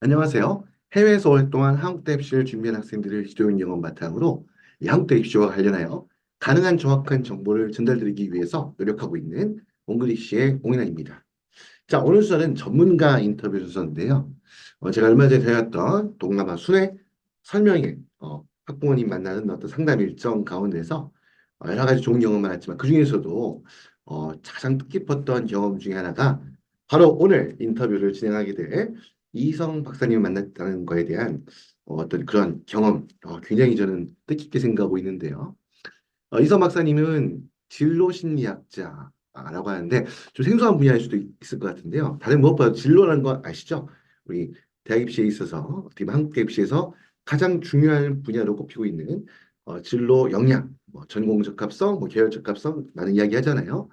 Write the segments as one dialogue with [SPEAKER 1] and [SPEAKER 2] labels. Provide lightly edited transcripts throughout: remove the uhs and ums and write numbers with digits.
[SPEAKER 1] 안녕하세요. 해외에서 오랫동안 한국대 입시를 준비한 학생들을 지도용 경험 바탕으로 이 한국대 입시와 관련하여 가능한 정확한 정보를 전달드리기 위해서 노력하고 있는 옹글리시의 옹인아입니다. 자, 오늘 수업은 전문가 인터뷰 순서인데요. 제가 얼마 전에 다녔던 동남아 순회 설명회 학부모님 만나는 어떤 상담 일정 가운데서 여러 가지 좋은 경험을 많았지만 그중에서도 가장 뜻깊었던 경험 중에 하나가 바로 오늘 인터뷰를 진행하게 될 이성 박사님을 만났다는 거에 대한 어떤 그런 경험 굉장히 저는 뜻깊게 생각하고 있는데요. 이성 박사님은 진로 심리학자라고 하는데 좀 생소한 분야일 수도 있을 것 같은데요. 다른 무엇보다 진로라는 거 아시죠? 우리 대학 입시에 있어서 어떻게 보면 한국 입시에서 가장 중요한 분야로 꼽히고 있는 진로 역량, 뭐 전공 적합성, 뭐 계열 적합성 많은 이야기 하잖아요.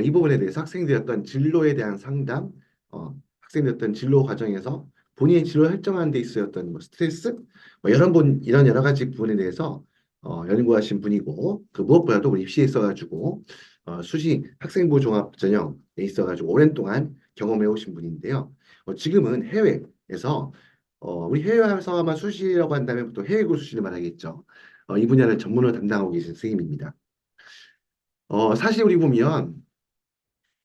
[SPEAKER 1] 이 부분에 대해서 학생들의 어떤 진로에 대한 상담, 학생들의 어떤 진로 과정에서 본인의 진로 설정하는 데 있어야 어떤 뭐 스트레스, 뭐 이런 여러 가지 부분에 대해서 연구하신 분이고 그 무엇보다도 우리 입시에 있어가지고 수시 학생부 종합 전형에 있어가지고 오랜 동안 경험해 오신 분인데요. 지금은 해외에서 우리 해외에서 아마 수시라고 한다면 보통 해외고 수시를 말하겠죠. 이 분야를 전문으로 담당하고 계신 선생님입니다. 사실 우리 보면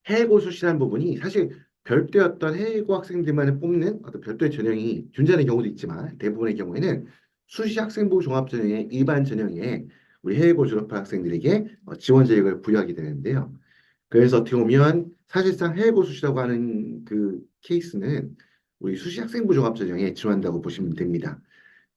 [SPEAKER 1] 해외고 수시라는 부분이 사실 별도의 어떤 해외고 학생들만을 뽑는 어떤 별도의 전형이 존재하는 경우도 있지만 대부분의 경우에는 수시 학생부 종합 전형의 일반 전형에 우리 해외고 졸업한 학생들에게 지원 자격을 부여하게 되는데요. 그래서 어떻게 보면 사실상 해외고 수시라고 하는 그 케이스는 우리 수시 학생부 종합 전형에 지원한다고 보시면 됩니다.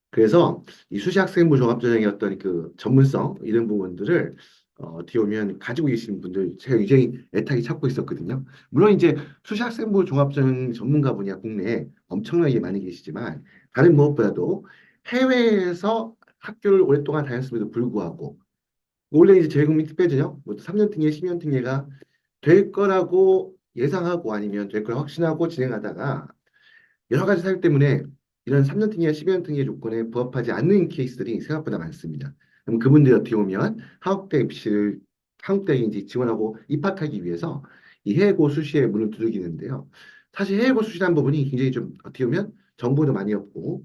[SPEAKER 1] 그래서 이 수시학생부 종합전형의 어떤 그 전문성 이런 부분들을 어떻게 보면 가지고 계시는 분들 제가 굉장히 애타게 찾고 있었거든요. 물론 이제 수시학생부 종합전형 전문가 분야 국내에 엄청나게 많이 계시지만 다른 무엇보다도 해외에서 학교를 오랫동안 다녔음에도 불구하고 원래 이제 재외국민 특별전형 뭐 3년 특례, 10년 특례가 될 거라고 예상하고 아니면 될 걸 확신하고 진행하다가 여러 가지 사유 때문에 이런 3년 특례, 12년 특례 조건에 부합하지 않는 케이스들이 생각보다 많습니다. 그럼 그분들이 어떻게 보면 한국대에 이제 지원하고 입학하기 위해서 이 해외고 수시에 문을 두들기는데요. 사실 해외고 수시라는 부분이 굉장히 좀 어떻게 보면 정보도 많이 없고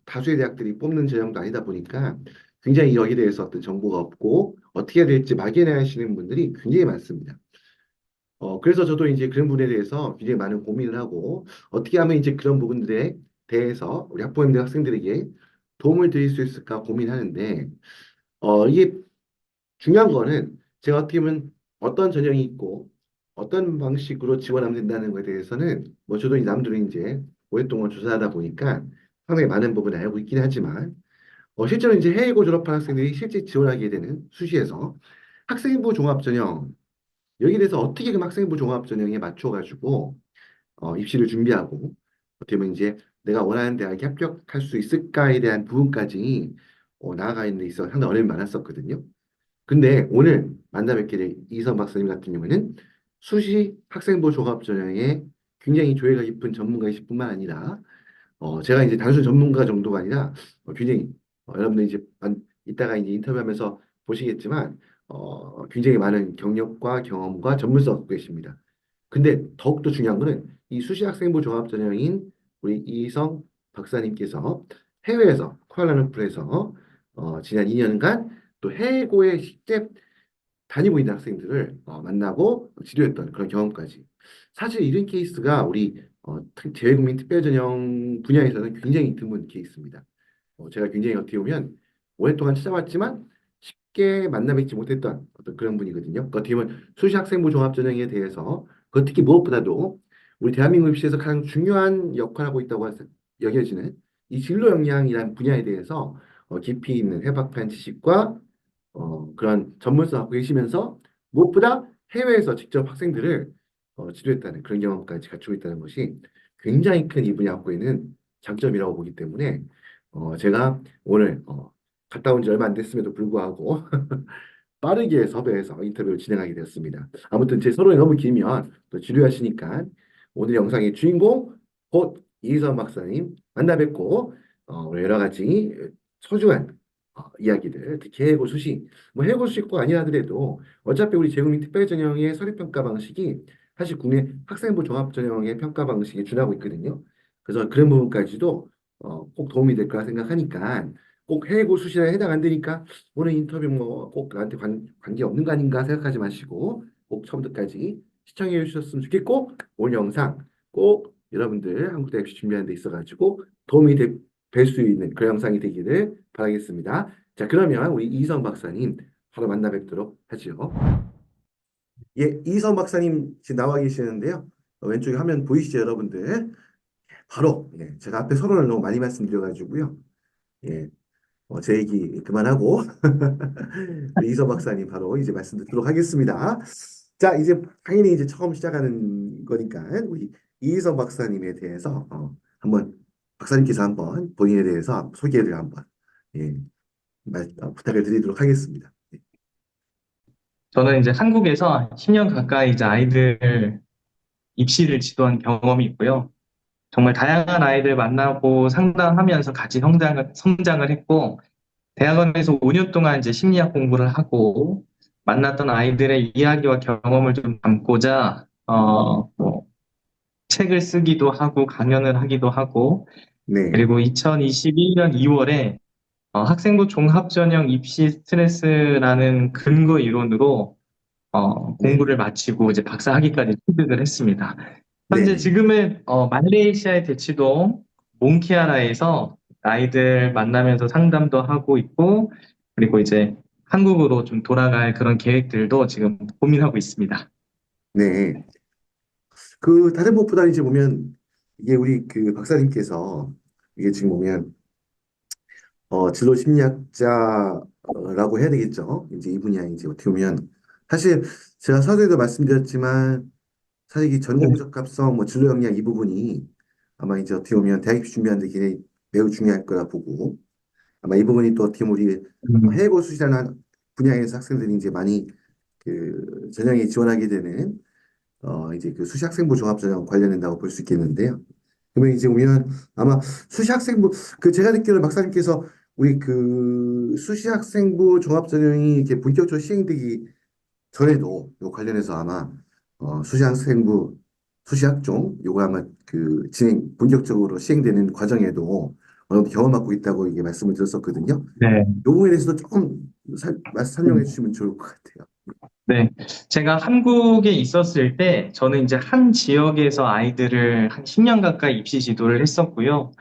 [SPEAKER 1] 다수의 대학들이 뽑는 전형도 아니다 보니까 굉장히 여기에 대해서 어떤 정보가 없고 어떻게 해야 될지 막연해하시는 분들이 굉장히 많습니다. 그래서 저도 이제 그런 부분에 대해서 굉장히 많은 고민을 하고 어떻게 하면 이제 그런 부분들에 대해서 우리 학부모님들 학생들에게 도움을 드릴 수 있을까 고민하는데 이게 중요한 거는 제가 어떻게 보면 어떤 전형이 있고 어떤 방식으로 지원하면 된다는 것에 대해서는 뭐 저도 이 남들이 이제 오랫동안 조사하다 보니까 상당히 많은 부분을 알고 있긴 하지만 실제로 이제 해외고 졸업한 학생들이 실제 지원하게 되는 수시에서 학생부 종합 전형 여기에 대해서 어떻게 그 학생부 종합 전형에 맞춰가지고 입시를 준비하고 어떻게 보면 이제 내가 원하는 대학에 합격할 수 있을까에 대한 부분까지 나아가 있는 데 있어서 상당히 어려움이 많았었거든요. 근데 오늘 만나 뵙게 된 이선 박사님 같은 경우에는 수시 학생부 종합 전형에 굉장히 조예가 깊은 전문가이실 뿐만 아니라 제가 이제 단순 전문가 정도가 아니라 굉장히 여러분들 이제 이따가 이제 인터뷰하면서 보시겠지만 굉장히 많은 경력과 경험과 전문성을 갖고 계십니다. 근데 더욱더 중요한 거는 이 수시학생부 종합전형인 우리 이성 박사님께서 해외에서 쿠알라룸푸르에서 지난 2년간 또 해외고에 실제 다니고 있는 학생들을 만나고 지도했던 그런 경험까지. 사실 이런 케이스가 우리 재외국민 특별전형 분야에서는 굉장히 드문 케이스입니다. 제가 굉장히 어떻게 보면 오랫동안 찾아왔지만 쉽게 만나 뵙지 못했던 어떤 그런 분이거든요. 그러니까 어떻게 보면 수시학생부 종합전형에 대해서 그 특히 무엇보다도 우리 대한민국 입시에서 가장 중요한 역할을 하고 있다고 여겨지는 이 진로 역량이라는 분야에 대해서 깊이 있는 해박한 지식과 그런 전문성 갖고 계시면서 무엇보다 해외에서 직접 학생들을 지도했다는 그런 경험까지 갖추고 있다는 것이 굉장히 큰 이 분야 갖고 있는 장점이라고 보기 때문에 제가 오늘 갔다 온 지 얼마 안 됐음에도 불구하고 빠르게 섭외해서 인터뷰를 진행하게 되었습니다. 아무튼 제 서론이 너무 길면 또 지루하시니까 오늘 영상의 주인공 곧 이희선 박사님 만나 뵙고 오늘 여러 가지 소중한 이야기들, 특히 해고 수시, 뭐 해고 수시가 아니라 하더라도 어차피 우리 재국민 특별전형의 서류평가 방식이 사실 국내 학생부 종합전형의 평가 방식에 준하고 있거든요. 그래서 그런 부분까지도 꼭 도움이 될 거라 생각하니까 꼭 해외고 수시에 해당 안 되니까 오늘 인터뷰 뭐 꼭 나한테 관계 없는 거 아닌가 생각하지 마시고 꼭 처음부터까지 시청해 주셨으면 좋겠고 오늘 영상 꼭 여러분들 한국대학교 준비하는 데 있어가지고 도움이 될 수 있는 그런 영상이 되기를 바라겠습니다. 자, 그러면 우리 이성 박사님 바로 만나 뵙도록 하죠. 예, 이성 박사님 지금 나와 계시는데요. 왼쪽에 화면 보이시죠, 여러분들? 바로 예, 제가 앞에 서론을 너무 많이 말씀드려가지고요. 예, 제 얘기 그만하고 우리 이서 박사님 바로 이제 말씀 듣도록 하겠습니다. 자, 이제 당연히 이제 처음 시작하는 거니까 우리 이서 박사님에 대해서 한번 박사님께서 한번 본인에 대해서 소개를 한번 예, 부탁을 드리도록 하겠습니다.
[SPEAKER 2] 저는 이제 한국에서 10년 가까이 이제 아이들 입시를 지도한 경험이 있고요. 정말 다양한 아이들 만나고 상담하면서 같이 성장을 했고, 대학원에서 5년 동안 이제 심리학 공부를 하고, 만났던 아이들의 이야기와 경험을 좀 담고자, 뭐, 책을 쓰기도 하고, 강연을 하기도 하고,
[SPEAKER 1] 네,
[SPEAKER 2] 그리고 2021년 2월에 학생부 종합전형 입시 스트레스라는 근거 이론으로
[SPEAKER 1] 네,
[SPEAKER 2] 공부를 마치고 이제 박사 학위까지 취득을 했습니다.
[SPEAKER 1] 네,
[SPEAKER 2] 현재
[SPEAKER 1] 네,
[SPEAKER 2] 지금은 말레이시아의 대치동 몽키아라에서 아이들 만나면서 상담도 하고 있고, 그리고 이제 한국으로 좀 돌아갈 그런 계획들도 지금 고민하고 있습니다.
[SPEAKER 1] 네. 그 다른 무엇보다 이제 보면 이게 우리 그 박사님께서 이게 지금 보면 진로 심리학자라고 해야 되겠죠. 이제 이 분야에 이제 어떻게 보면 사실 제가 서두에도 말씀드렸지만 사실 이
[SPEAKER 2] 네.
[SPEAKER 1] 전공 적합성, 뭐 진로 역량 이 부분이 아마 이제 어떻게 보면 대학 입시 준비하는데 굉장히 매우 중요할 거라 보고 아마 이 부분이 또 어떻게 보면 우리
[SPEAKER 2] 음,
[SPEAKER 1] 해외 고수시라는 분야에서 학생들이 이제 많이 그 전형에 지원하게 되는 이제 그 수시학생부 종합전형 관련된다고 볼 수 있겠는데요. 그러면 이제 보면 아마 수시학생부 그 제가 듣기로는 박사님께서 우리 그 수시학생부 종합전형이 이렇게 본격적으로 시행되기 전에도 요 관련해서 아마 수시학생부 수시학종 요거 아마 그 진행 본격적으로 시행되는 과정에도 어느 정도 경험하고 있다고 이게 말씀을 드렸었거든요.
[SPEAKER 2] 네.
[SPEAKER 1] 요 부분에 대해서도 조금 설명해
[SPEAKER 2] 음,
[SPEAKER 1] 주시면 좋을 것 같아요.
[SPEAKER 2] 네. 제가 한국에 있었을 때 저는 이제 한 지역에서 아이들을 한 10년 가까이 입시 지도를 했었고요.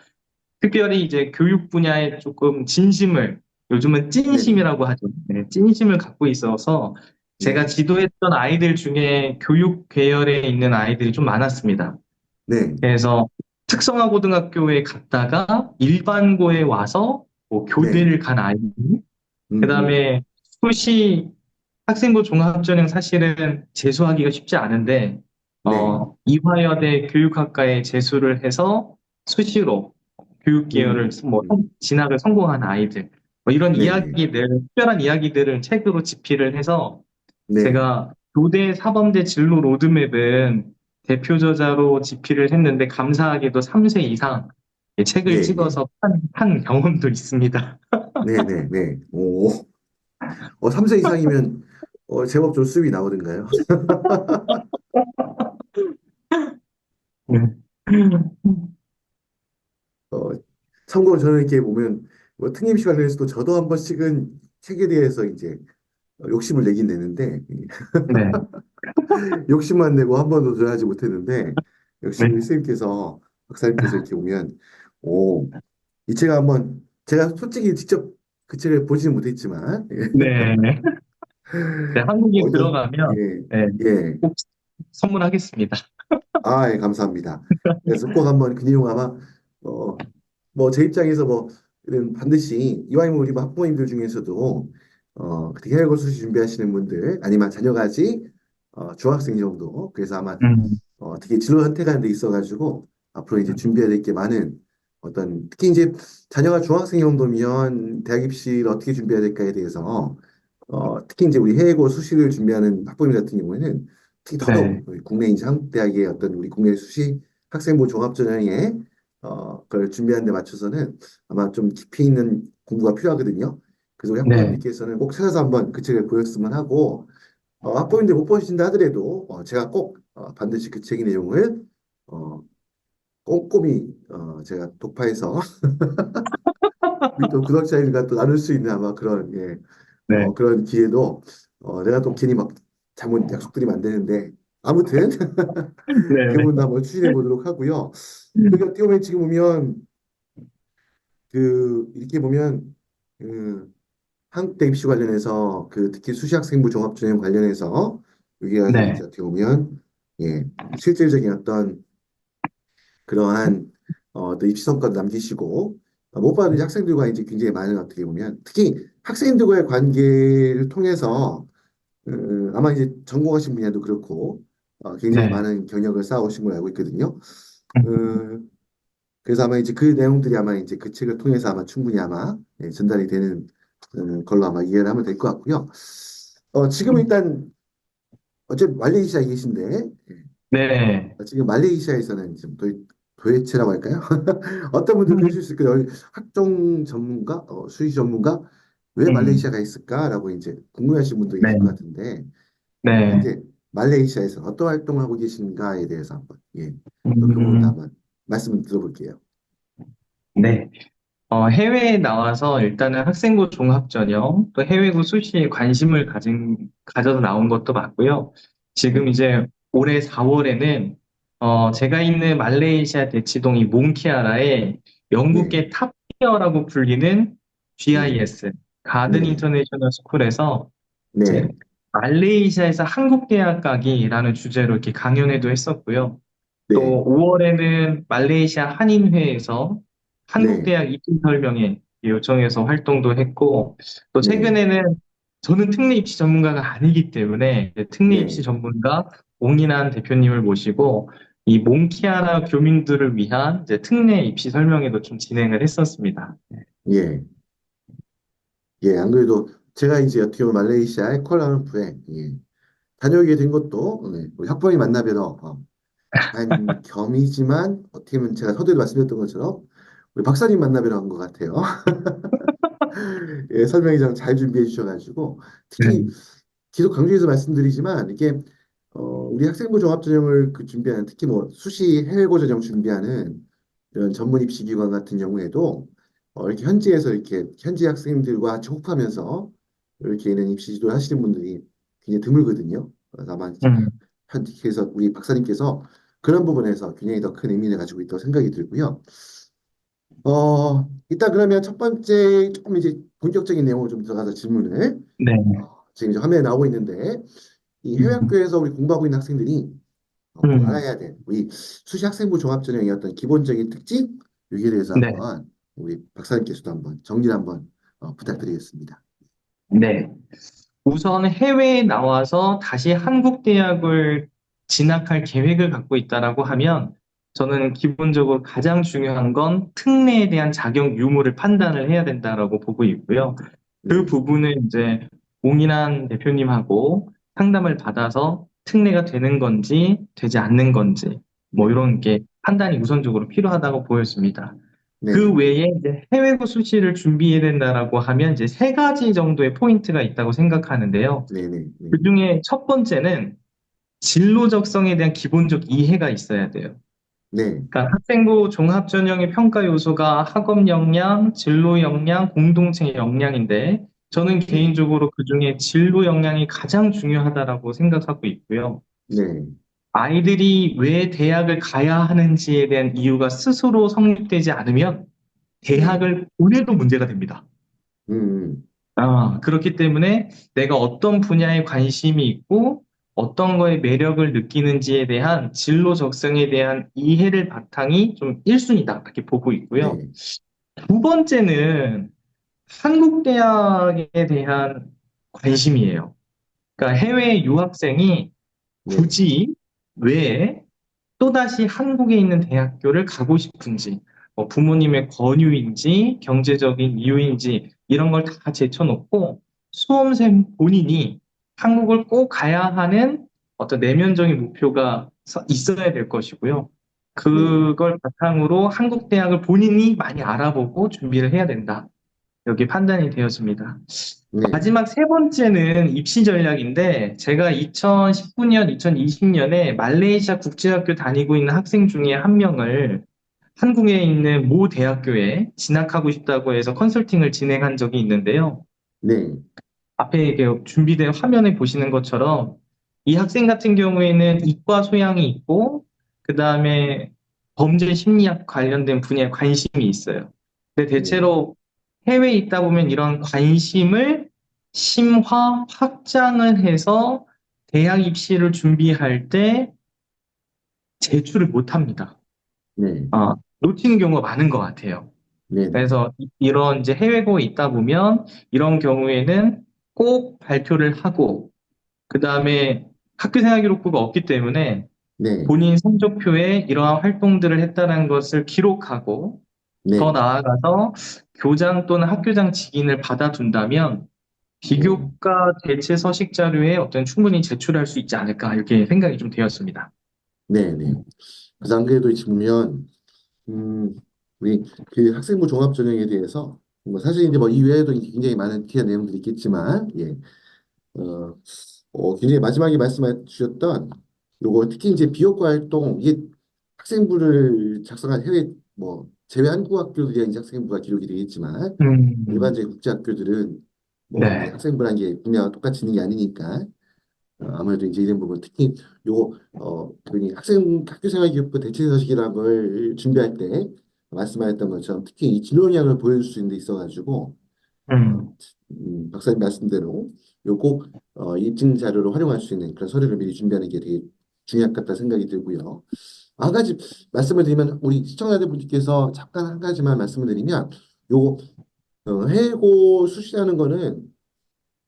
[SPEAKER 2] 특별히 이제 교육 분야에 조금 진심을, 요즘은
[SPEAKER 1] 네네.
[SPEAKER 2] 찐심이라고 하죠. 네, 찐심을 갖고 있어서 제가
[SPEAKER 1] 네.
[SPEAKER 2] 지도했던 아이들 중에 교육 계열에 있는 아이들이 좀 많았습니다.
[SPEAKER 1] 네.
[SPEAKER 2] 그래서 특성화 고등학교에 갔다가 일반고에 와서 뭐
[SPEAKER 1] 네.
[SPEAKER 2] 교대를 간 아이,
[SPEAKER 1] 음.
[SPEAKER 2] 그다음에 수시 학생부 종합전형 사실은 재수하기가 쉽지 않은데,
[SPEAKER 1] 네.
[SPEAKER 2] 이화여대 교육학과에 재수를 해서 수시로 교육 계열을 뭐 진학을 성공한 아이들, 뭐 이런
[SPEAKER 1] 네네.
[SPEAKER 2] 이야기들, 특별한 이야기들을 책으로 집필을 해서
[SPEAKER 1] 네.
[SPEAKER 2] 제가 교대 사범대 진로 로드맵은 대표 저자로 집필을 했는데 감사하게도 3세 이상 책을
[SPEAKER 1] 예, 예.
[SPEAKER 2] 찍어서 판 경험도 있습니다.
[SPEAKER 1] 네네네. 오. 3세 이상이면 제법 좀 수입이 나오던가요?
[SPEAKER 2] 네.
[SPEAKER 1] 어, 참고로 저는 이렇게 보면 뭐 특임시 관련해서도 저도 한 번씩은 책에 대해서 이제 욕심을 내긴 내는데
[SPEAKER 2] 네.
[SPEAKER 1] 욕심만 내고 한 번도 도전하지 못했는데 역시
[SPEAKER 2] 네.
[SPEAKER 1] 우리 선생님께서 박사님께서 이렇게 보면 오, 이 책을 한번 제가 솔직히 직접 그 책을 보지는 못했지만
[SPEAKER 2] 네. 네, 한국에
[SPEAKER 1] 좀
[SPEAKER 2] 들어가면
[SPEAKER 1] 예,
[SPEAKER 2] 네,
[SPEAKER 1] 예.
[SPEAKER 2] 꼭 선물하겠습니다.
[SPEAKER 1] 아, 예, 감사합니다. 그래서 꼭 한번 그 내용 아마 뭐 제 입장에서 뭐 이런 반드시 이왕이면 우리 뭐 학부모님들 중에서도 그렇게 해외 거수 준비하시는 분들 아니면 자녀가 아직 중학생 정도 그래서 아마
[SPEAKER 2] 음,
[SPEAKER 1] 어떻게 진로 선택하는 데 있어가지고 앞으로 이제 준비해야 될 게 많은 어떤 특히 이제 자녀가 중학생 정도면 대학 입시를 어떻게 준비해야 될까에 대해서 특히 이제 우리 해외고 수시를 준비하는 학부모님 같은 경우에는 특히 더더욱
[SPEAKER 2] 네,
[SPEAKER 1] 우리 국내 이제 한국 대학의 어떤 우리 국내 수시 학생부 종합전형에 그걸 준비하는 데 맞춰서는 아마 좀 깊이 있는 공부가 필요하거든요. 그래서 우리
[SPEAKER 2] 네,
[SPEAKER 1] 학부모님께서는 꼭 찾아서 한번 그 책을 보였으면 하고 학부모님들 못 보신다 하더라도 제가 꼭 반드시 그 책의 내용을 어, 꼼꼼히 제가 독파해서 우리 또 구독자님과 또 나눌 수 있는 아마 그런 예,
[SPEAKER 2] 네,
[SPEAKER 1] 그런 기회도 내가 또 괜히 막 잘못 약속드리면 안 되는데 아무튼
[SPEAKER 2] 네,
[SPEAKER 1] 그
[SPEAKER 2] 네.
[SPEAKER 1] 부분도 한번 추진해 보도록 하고요. 그러니까 어떻게 보면 지금 보면 이렇게 보면 그 한국대 입시 관련해서 특히 수시학생부 종합전형 관련해서 여기 가서
[SPEAKER 2] 네,
[SPEAKER 1] 이제 어떻게 보면 예, 실질적인 어떤 그러한 또 입시 성과도 남기시고 무엇보다도 이제 학생들과 이제 굉장히 많은 어떻게 보면 특히 학생들과의 관계를 통해서 아마 이제 전공하신 분야도 그렇고 굉장히
[SPEAKER 2] 네.
[SPEAKER 1] 많은 경력을 쌓아오신 걸로 알고 있거든요.
[SPEAKER 2] 음,
[SPEAKER 1] 어, 그래서 아마 이제 그 내용들이 아마 이제 그 책을 통해서 아마 충분히 아마 예, 전달이 되는 걸로 아마 이해를 하면 될 것 같고요. 지금 일단 어제 말레이시아에 계신데
[SPEAKER 2] 네.
[SPEAKER 1] 지금 말레이시아에서는 지금 도예체라고 할까요? 어떤 분들 그러실 수 있거든요. 학종 전문가, 수의 전문가, 왜
[SPEAKER 2] 음,
[SPEAKER 1] 말레이시아가 있을까라고 이제 궁금해하시는 분도
[SPEAKER 2] 네,
[SPEAKER 1] 계실 것 같은데,
[SPEAKER 2] 네.
[SPEAKER 1] 현재 말레이시아에서 어떤 활동을 하고 계신가에 대해서 한번, 예, 또 그 부분도
[SPEAKER 2] 음,
[SPEAKER 1] 한번 말씀을 들어볼게요.
[SPEAKER 2] 네. 해외에 나와서 일단은 학생부 종합전형, 또 해외고 수시에 가져서 나온 것도 맞고요.
[SPEAKER 1] 네,
[SPEAKER 2] 지금 이제 올해 4월에는, 제가 있는 말레이시아 대치동이 몽키아라에
[SPEAKER 1] 네,
[SPEAKER 2] 영국의 탑티어라고 불리는
[SPEAKER 1] 네,
[SPEAKER 2] GIS, 가든
[SPEAKER 1] 네,
[SPEAKER 2] 인터내셔널 스쿨에서 이제
[SPEAKER 1] 네,
[SPEAKER 2] 말레이시아에서 한국 대학 가기라는 주제로 이렇게 강연회도 했었고요. 또
[SPEAKER 1] 네,
[SPEAKER 2] 5월에는 말레이시아 한인회에서
[SPEAKER 1] 네,
[SPEAKER 2] 한국대학 입시 설명회 요청해서 활동도 했고, 또
[SPEAKER 1] 네,
[SPEAKER 2] 최근에는 저는 특례 입시 전문가가 아니기 때문에 이제 특례 입시
[SPEAKER 1] 네,
[SPEAKER 2] 전문가 옹인환 대표님을 모시고 이 몽키아나 교민들을 위한 이제 특례 입시 설명회도 좀 진행을 했었습니다.
[SPEAKER 1] 예, 예, 안 그래도 제가 이제 어떻게 보면 말레이시아의 쿠알라룸푸르에 예, 다녀오게 된 것도 우리 학부모님 만나 뵈러 한 겸이지만 어떻게 보면 제가 서두에 말씀드렸던 것처럼 우리 박사님 만나 뵈러 간 것 같아요. 예, 설명회장 잘 준비해 주셔가지고 특히
[SPEAKER 2] 네.
[SPEAKER 1] 계속 강조해서 말씀드리지만 이게 우리 학생부 종합전형을 준비하는 특히 뭐 수시 해외고 전형 준비하는 이런 전문 입시 기관 같은 경우에도 이렇게 현지에서 이렇게 현지 학생들과 같이 호흡하면서 이렇게 있는 입시 지도를 하시는 분들이 굉장히 드물거든요. 그래서 아마
[SPEAKER 2] 음,
[SPEAKER 1] 현지에서 우리 박사님께서 그런 부분에서 굉장히 더 큰 의미를 가지고 있다고 생각이 들고요. 일단 그러면 첫 번째 조금 이제 본격적인 내용으로 좀 들어가서 질문을
[SPEAKER 2] 네.
[SPEAKER 1] 지금 이제 화면에 나오고 있는데 이 해외
[SPEAKER 2] 음,
[SPEAKER 1] 학교에서 우리 공부하고 있는 학생들이 꼭
[SPEAKER 2] 음,
[SPEAKER 1] 알아야 될 우리 수시 학생부 종합전형의 어떤 기본적인 특징 여기에 대해서
[SPEAKER 2] 네.
[SPEAKER 1] 한번 우리 박사님께서도 한번 정리를 한번 부탁드리겠습니다.
[SPEAKER 2] 네. 우선 해외에 나와서 다시 한국 대학을 진학할 계획을 갖고 있다라고 하면 저는 기본적으로 가장 중요한 건 특례에 대한 자격 유무를 판단을 해야 된다라고 보고 있고요. 그
[SPEAKER 1] 네,
[SPEAKER 2] 부분을 이제 공인한 대표님하고 상담을 받아서 특례가 되는 건지 되지 않는 건지 뭐
[SPEAKER 1] 네,
[SPEAKER 2] 이런 게 판단이 우선적으로 필요하다고 보였습니다. 그
[SPEAKER 1] 네,
[SPEAKER 2] 외에 이제 해외고 수시를 준비해야 된다라고 하면 이제 세 가지 정도의 포인트가 있다고 생각하는데요.
[SPEAKER 1] 네, 네, 네,
[SPEAKER 2] 그중에 첫 번째는 진로 적성에 대한 기본적 이해가 있어야 돼요.
[SPEAKER 1] 네,
[SPEAKER 2] 그러니까 학생부 종합 전형의 평가 요소가 학업 역량, 진로 역량, 공동체 역량인데 저는
[SPEAKER 1] 네,
[SPEAKER 2] 개인적으로 그중에 진로 역량이 가장 중요하다라고 생각하고 있고요.
[SPEAKER 1] 네,
[SPEAKER 2] 아이들이 왜 대학을 가야 하는지에 대한 이유가 스스로 성립되지 않으면
[SPEAKER 1] 네,
[SPEAKER 2] 대학을 보내도 문제가 됩니다.
[SPEAKER 1] 음,
[SPEAKER 2] 그렇기 때문에 내가 어떤 분야에 관심이 있고 어떤 거에 매력을 느끼는지에 대한 진로 적성에 대한 이해를 바탕이 좀 1순위다. 이렇게 보고 있고요.
[SPEAKER 1] 네,
[SPEAKER 2] 두 번째는 한국 대학에 대한 관심이에요. 그러니까 해외 유학생이
[SPEAKER 1] 네,
[SPEAKER 2] 굳이 왜 또다시 한국에 있는 대학교를 가고 싶은지, 뭐 부모님의 권유인지, 경제적인 이유인지, 이런 걸 다 제쳐놓고 수험생 본인이 한국을 꼭 가야 하는 어떤 내면적인 목표가 있어야 될 것이고요.
[SPEAKER 1] 네,
[SPEAKER 2] 그걸 바탕으로 한국 대학을 본인이 많이 알아보고 준비를 해야 된다. 여기 판단이 되었습니다.
[SPEAKER 1] 네,
[SPEAKER 2] 마지막 세 번째는 입시 전략인데, 제가 2019년, 2020년에 말레이시아 국제학교 다니고 있는 학생 중에 한 명을 한국에 있는 모 대학교에 진학하고 싶다고 해서 컨설팅을 진행한 적이 있는데요.
[SPEAKER 1] 네,
[SPEAKER 2] 앞에 이렇게 준비된 화면에 보시는 것처럼 이 학생 같은 경우에는 이과 소양이 있고, 그 다음에 범죄 심리학 관련된 분야에 관심이 있어요. 근데
[SPEAKER 1] 네,
[SPEAKER 2] 대체로 해외에 있다 보면 이런 관심을 심화, 확장을 해서 대학 입시를 준비할 때 제출을 못 합니다.
[SPEAKER 1] 네,
[SPEAKER 2] 놓치는 경우가 많은 것 같아요.
[SPEAKER 1] 네, 네,
[SPEAKER 2] 그래서 이런 이제 해외고에 있다 보면 이런 경우에는 꼭 발표를 하고, 그 다음에 학교 생활 기록부가 없기 때문에
[SPEAKER 1] 네,
[SPEAKER 2] 본인 성적표에 이러한 활동들을 했다는 것을 기록하고, 더
[SPEAKER 1] 네,
[SPEAKER 2] 나아가서 교장 또는 학교장 직인을 받아둔다면
[SPEAKER 1] 네,
[SPEAKER 2] 비교과 대체 서식 자료에 어떤 충분히 제출할 수 있지 않을까 이렇게 생각이 좀 되었습니다.
[SPEAKER 1] 네, 네. 그래서 안 그래도 지금 보면 우리 그 학생부 종합전형에 대해서 뭐 사실 이제 뭐 이외에도 굉장히 많은 디테일한 내용들이 있겠지만 예, 어, 굉장히 마지막에 말씀해 주셨던 요거 특히 이제 비효과 활동 이게 학생부를 작성한 해외 뭐 제외 한국 학교들이 이제 학생부가 기록이 되겠지만
[SPEAKER 2] 음,
[SPEAKER 1] 일반적인 국제 학교들은 뭐 이제
[SPEAKER 2] 네.
[SPEAKER 1] 학생부란 게 분야가 똑같이 있는 게 아니니까 아무래도 이제 이런 부분 특히 그 학교 생활 교육부 대체 서식이라는 걸 준비할 때 말씀하셨던 것처럼 특히 이 진로량을 보여줄 수 있는 데 있어가지고 어,
[SPEAKER 2] 음,
[SPEAKER 1] 박사님 말씀대로 요꼭 입증 자료로 활용할 수 있는 그런 서류를 미리 준비하는 게 되게 중요할 것 같다 생각이 들고요. 한 가지 말씀을 드리면 우리 시청자들 분들께서 잠깐 한 가지만 말씀을 드리면 요거 해고 수시라는 거는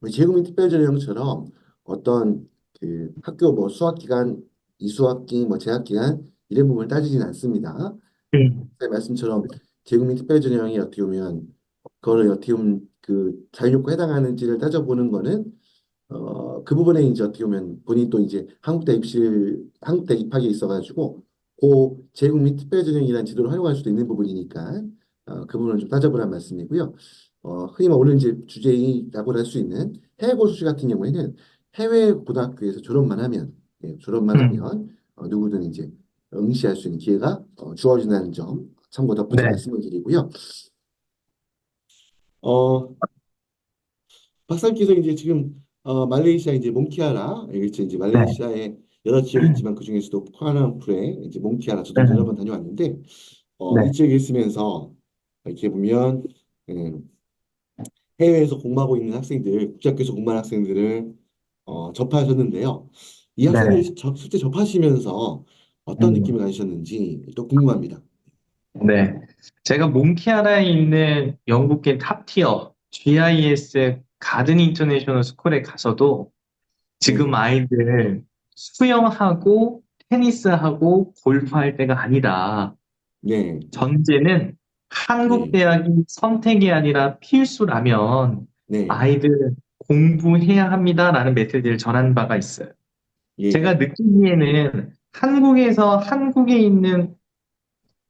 [SPEAKER 1] 우리 재국민 특별전형처럼 어떤 그 학교 뭐 수학 기간, 이수학기, 뭐 재학 기간 이런 부분을 따지진 않습니다.
[SPEAKER 2] 음,
[SPEAKER 1] 제 말씀처럼 재국민 특별전형이 어떻게 보면 그거를 어떻게 보면 그 자율요건에 해당하는지를 따져보는 거는 그 부분에 이제 어떻게 보면 본인 또 이제 한국대 입학에 있어가지고 그 재국민 특별전형이라는 제도를 활용할 수도 있는 부분이니까 그 부분을 좀 따져보라는 말씀이고요. 흔히 말 오늘 이제 주제라고 할 수 있는 해외 고수시 같은 경우에는 해외 고등학교에서 졸업만 하면 졸업만
[SPEAKER 2] 음,
[SPEAKER 1] 하면 누구든 이제 응시할 수 있는 기회가 주어진다는 점 참고 덧붙여
[SPEAKER 2] 네,
[SPEAKER 1] 말씀을 드리고요. 어, 박사님께서 이제 지금 말레이시아 이제 몽키아라 이제
[SPEAKER 2] 네,
[SPEAKER 1] 말레이시아에 여러 지역이 있지만 그 중에서도 쿠알라룸푸르에 이제 몽키아라 저도 이제 여러 번 다녀왔는데 이
[SPEAKER 2] 네,
[SPEAKER 1] 지역에 있으면서 이렇게 보면 해외에서 공부하고 있는 학생들 국제학교에서 공부하는 학생들을 접하셨는데요. 이 학생들
[SPEAKER 2] 네,
[SPEAKER 1] 실제 접하시면서 어떤 느낌을
[SPEAKER 2] 음,
[SPEAKER 1] 가지셨는지 또 궁금합니다.
[SPEAKER 2] 네. 제가 몽키아라에 있는 영국계 탑티어 GIS 가든 인터내셔널 스쿨에 가서도 지금
[SPEAKER 1] 네,
[SPEAKER 2] 아이들 수영하고 테니스하고 골프할 때가 아니다.
[SPEAKER 1] 네,
[SPEAKER 2] 전제는 한국
[SPEAKER 1] 네,
[SPEAKER 2] 대학이 선택이 아니라 필수라면
[SPEAKER 1] 네,
[SPEAKER 2] 아이들 공부해야 합니다라는 메시지를 전한 바가 있어요.
[SPEAKER 1] 예,
[SPEAKER 2] 제가
[SPEAKER 1] 예,
[SPEAKER 2] 느끼기에는 한국에서 한국에 있는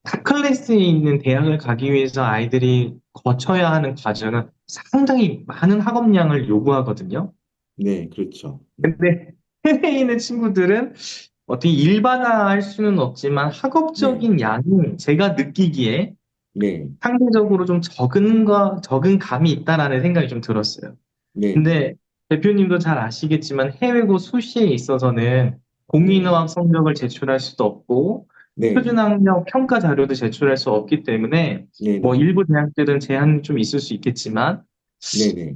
[SPEAKER 2] 탑 클래스에 있는 대학을 가기 위해서 아이들이 거쳐야 하는 과정은 상당히 많은 학업량을 요구하거든요.
[SPEAKER 1] 네, 그렇죠.
[SPEAKER 2] 근데 해외에 있는 친구들은 어떻게 일반화할 수는 없지만
[SPEAKER 1] 네,
[SPEAKER 2] 학업적인 양이 제가 느끼기에
[SPEAKER 1] 네,
[SPEAKER 2] 상대적으로 좀 적은 감이 있다라는 생각이 좀 들었어요.
[SPEAKER 1] 네, 네,
[SPEAKER 2] 근데 대표님도 잘 아시겠지만 해외고 수시에 있어서는
[SPEAKER 1] 네,
[SPEAKER 2] 공인어학 성적을 제출할 수도 없고
[SPEAKER 1] 네,
[SPEAKER 2] 표준학력 평가 자료도 제출할 수 없기 때문에
[SPEAKER 1] 네,
[SPEAKER 2] 뭐
[SPEAKER 1] 네,
[SPEAKER 2] 일부 대학들은 제한이 좀 있을 수 있겠지만
[SPEAKER 1] 네, 네,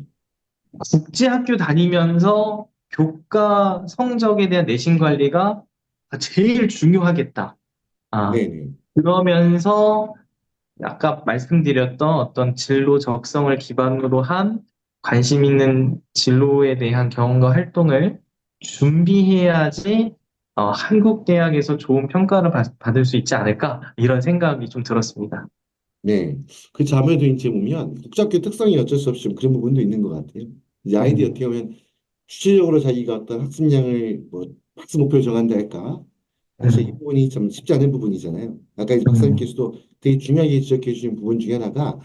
[SPEAKER 2] 국제학교 다니면서 교과 성적에 대한 내신 관리가 제일 중요하겠다. 아,
[SPEAKER 1] 네, 네,
[SPEAKER 2] 그러면서 아까 말씀드렸던 어떤 진로 적성을 기반으로 한 관심 있는 진로에 대한 경험과 활동을 준비해야지 한국 대학에서 좋은 평가를 받을 수 있지 않을까 이런 생각이 좀 들었습니다.
[SPEAKER 1] 네. 그 자매도 이제 보면 국제학교 특성이 어쩔 수 없이 좀 그런 부분도 있는 것 같아요. 이제 아이들이
[SPEAKER 2] 음,
[SPEAKER 1] 어떻게 보면 주체적으로 자기가 어떤 학습량을 뭐 학습 목표를 정한다 할까? 사실 이
[SPEAKER 2] 음,
[SPEAKER 1] 부분이 참 쉽지 않은 부분이잖아요. 아까 이제
[SPEAKER 2] 음,
[SPEAKER 1] 박사님께서도 되게 중요하게 지적해 주신 부분 중에 하나가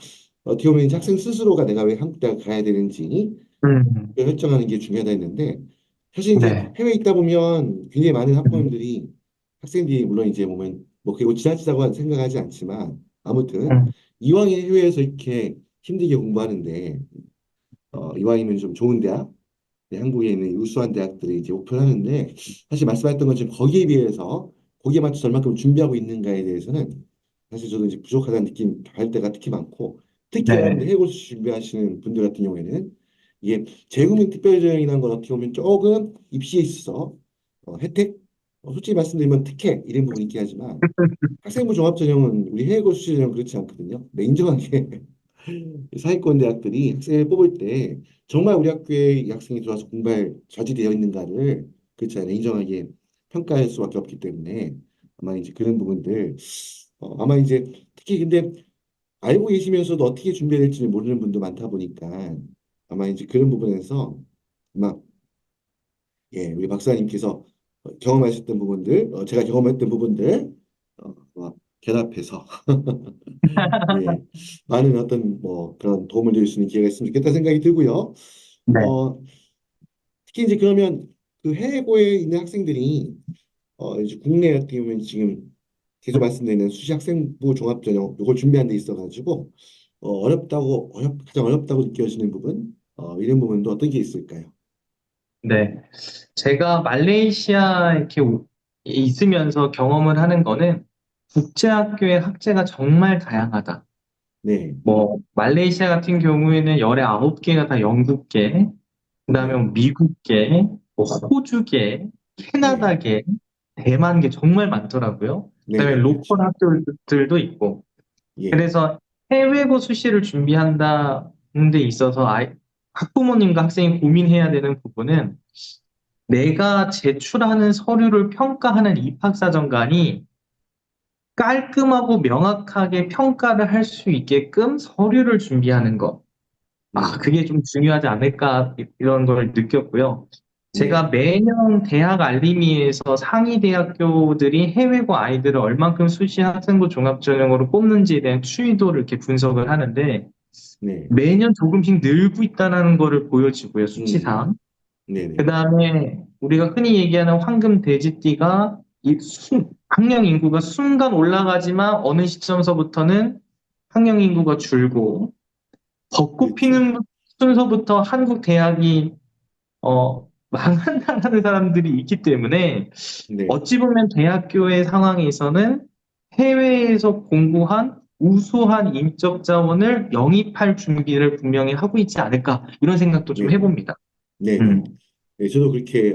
[SPEAKER 1] 어떻게 보면 이제 학생 스스로가 내가 왜 한국 대학 가야 되는지
[SPEAKER 2] 음,
[SPEAKER 1] 결정하는 게 중요하다 했는데 사실 이제
[SPEAKER 2] 네,
[SPEAKER 1] 해외에 있다 보면 굉장히 많은
[SPEAKER 2] 음,
[SPEAKER 1] 학부모님들이 학생들이 물론 이제 보면 뭐 그리고 지나치다고 생각하지 않지만 아무튼
[SPEAKER 2] 음,
[SPEAKER 1] 이왕에 해외에서 이렇게 힘들게 공부하는데 이왕이면 좀 좋은 대학, 네, 한국에 있는 우수한 대학들이 이제 오픈을 하는데 사실 말씀하셨던 것처럼 거기에 비해서 거기에 맞춰서 얼마큼 준비하고 있는가에 대해서는 사실 저도 이제 부족하다는 느낌 할 때가 특히 많고 특히 여러분들
[SPEAKER 2] 네.
[SPEAKER 1] 해외고시 준비하시는 분들 같은 경우에는 이게 재국민 특별전형이라는 건 어떻게 보면 조금 입시에 있어서 혜택, 솔직히 말씀드리면 특혜 이런 부분이 있긴 하지만 학생부 종합전형은 우리 해외고시 전형 그렇지 않거든요. 네, 인정하게 사회권 대학들이 학생을 뽑을 때 정말 우리 학교에 이 학생이 들어와서 공부할 자질되어 있는가를 그렇지 않아요. 인정하게 평가할 수밖에 없기 때문에 아마 이제 그런 부분들 아마 이제 특히 근데 알고 계시면서도 어떻게 준비해야 될지 모르는 분도 많다 보니까 아마 이제 그런 부분에서 아마 예 우리 박사님께서 경험하셨던 부분들 제가 경험했던 부분들 아마 결합해서 예, 많은 어떤 뭐 그런 도움을 드릴 수 있는 기회가 있으면 좋겠다 생각이 들고요.
[SPEAKER 2] 네.
[SPEAKER 1] 어, 특히 이제 그러면 그 해외고에 있는 학생들이 이제 국내 같은 경우는 지금 계속 말씀드리는 수시 학생부 종합전형 이걸 준비하는 데 있어가지고 가장 어렵다고 느껴지는 부분 이런 부분도 어떤 게 있을까요?
[SPEAKER 2] 네. 제가 말레이시아 이렇게 있으면서 경험을 하는 거는 국제학교의 학제가 정말 다양하다.
[SPEAKER 1] 네,
[SPEAKER 2] 뭐, 말레이시아 같은 경우에는 열에 9개가 다 영국계, 그다음에
[SPEAKER 1] 네,
[SPEAKER 2] 뭐 미국계, 뭐 호주계,
[SPEAKER 1] 네,
[SPEAKER 2] 캐나다계, 대만계 정말 많더라고요.
[SPEAKER 1] 네,
[SPEAKER 2] 그다음에
[SPEAKER 1] 네,
[SPEAKER 2] 로컬
[SPEAKER 1] 그렇죠.
[SPEAKER 2] 학교들도 있고.
[SPEAKER 1] 예,
[SPEAKER 2] 그래서 해외고 수시를 준비한다는 데 있어서 학부모님과 학생이 고민해야 되는 부분은 내가 제출하는 서류를 평가하는 입학사정관이 깔끔하고 명확하게 평가를 할 수 있게끔 서류를 준비하는 것.
[SPEAKER 1] 네,
[SPEAKER 2] 그게 좀 중요하지 않을까, 이런 걸 느꼈고요. 제가
[SPEAKER 1] 네,
[SPEAKER 2] 매년 대학 알림이에서 상위 대학교들이 해외고 아이들을 얼만큼 수시 학생부 종합전형으로 뽑는지에 대한 추이도를 이렇게 분석을 하는데,
[SPEAKER 1] 네,
[SPEAKER 2] 매년 조금씩 늘고 있다는 거를 보여지고요,
[SPEAKER 1] 음,
[SPEAKER 2] 수치상.
[SPEAKER 1] 네,
[SPEAKER 2] 그
[SPEAKER 1] 네,
[SPEAKER 2] 다음에 우리가 흔히 얘기하는 황금 돼지띠가 학령 인구가 순간 올라가지만 어느 시점서부터는 학령 인구가 줄고 벚꽃
[SPEAKER 1] 그렇죠.
[SPEAKER 2] 피는 순서부터 한국 대학이 망한다는 사람들이 있기 때문에
[SPEAKER 1] 네,
[SPEAKER 2] 어찌 보면 대학교의 상황에서는 해외에서 공부한 우수한 인적 자원을 영입할 준비를 분명히 하고 있지 않을까 이런 생각도 좀
[SPEAKER 1] 네, 네,
[SPEAKER 2] 해봅니다.
[SPEAKER 1] 네, 네.
[SPEAKER 2] 음,
[SPEAKER 1] 네, 저도 그렇게